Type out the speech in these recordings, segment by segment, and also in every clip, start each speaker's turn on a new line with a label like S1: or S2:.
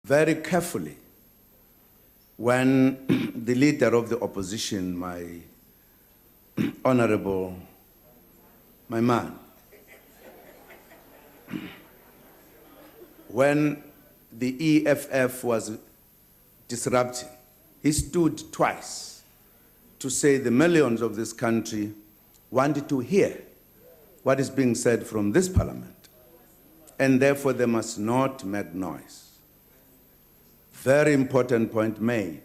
S1: very carefully when the leader of the opposition, my honorable, my man, when the EFF was disrupting, he stood twice to say the millions of this country wanted to hear what is being said from this parliament, and therefore they must not make noise. Very important point made.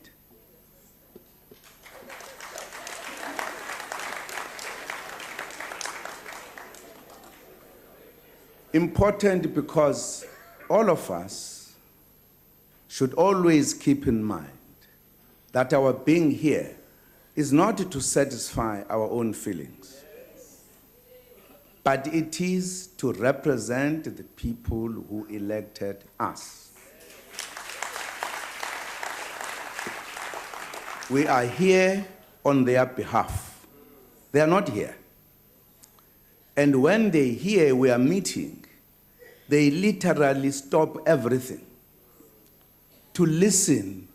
S1: Important because all of us should always keep in mind that our being here is not to satisfy our own feelings, but it is to represent the people who elected us. We are here on their behalf. They are not here. And when they hear we are meeting, they literally stop everything to listen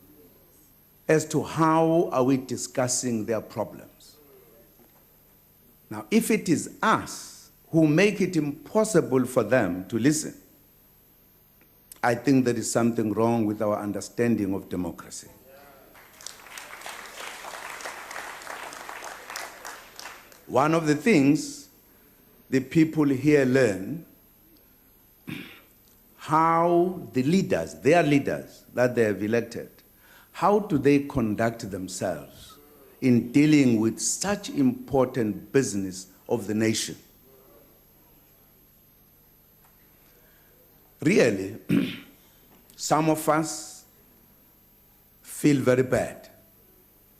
S1: as to how are we discussing their problems. Now, if it is us who make it impossible for them to listen, I think there is something wrong with our understanding of democracy. One of the things the people here learn, how the leaders, their leaders that they have elected, how do they conduct themselves in dealing with such important business of the nation? Really, some of us feel very bad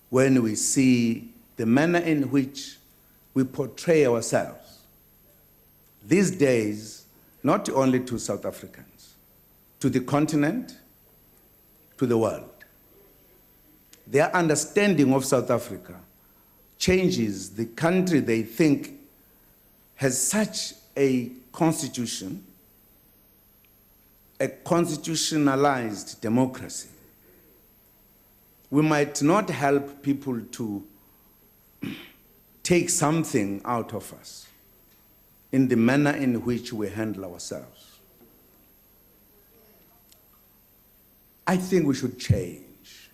S1: when we see the manner in which we portray ourselves these days, not only to South Africans, to the continent, to the world. Their understanding of South Africa changes the country they think has such a constitution, a constitutionalized democracy. We might not help people to take something out of us in the manner in which we handle ourselves. I think we should change.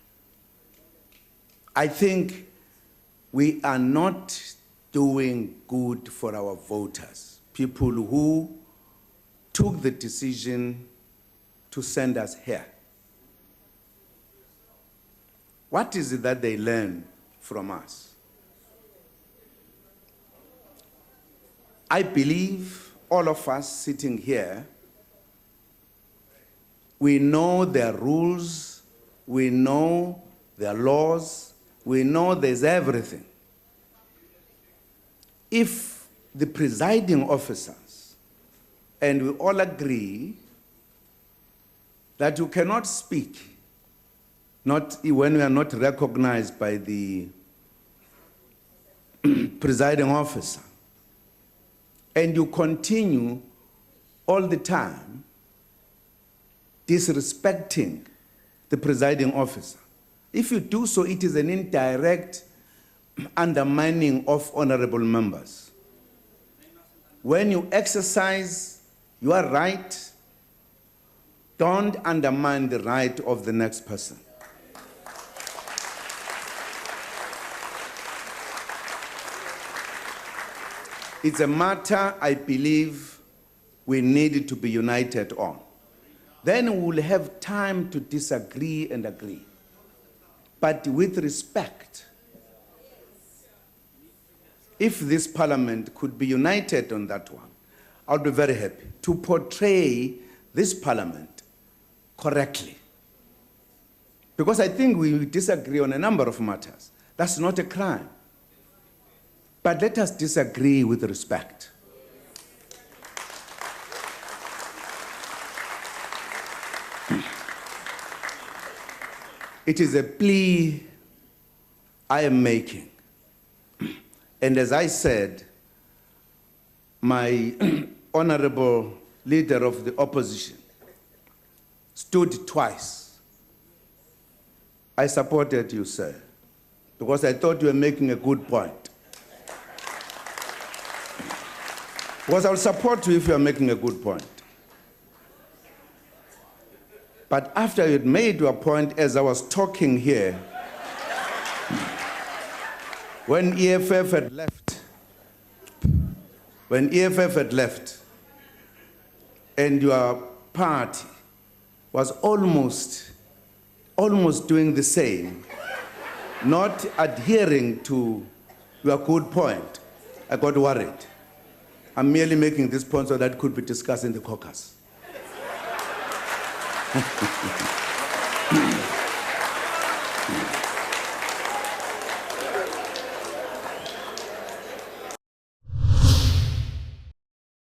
S1: I think we are not doing good for our voters, people who took the decision to send us here. What is it that they learn from us? I believe all of us sitting here, we know their rules, we know their laws, we know there's everything. If the presiding officers, and we all agree that you cannot speak, not when we are not recognized by the presiding officer, and you continue all the time disrespecting the presiding officer. If you do so, it is an indirect undermining of honorable members. When you exercise your right, don't undermine the right of the next person. It's a matter, I believe, we need to be united on. Then we'll have time to disagree and agree, but with respect. If this parliament could be united on that one, I'll be very happy to portray this parliament correctly. Because I think we disagree on a number of matters. That's not a crime. But let us disagree with respect. It is a plea I am making. And as I said, my honorable leader of the opposition stood twice I supported you, sir, because I thought you were making a good point. Because I will support you if you are making a good point. But after you had made your point, as I was talking here, when EFF had left, and your party was almost doing the same, not adhering to your good point, I got worried. I'm merely making this point so that could be discussed in the caucus.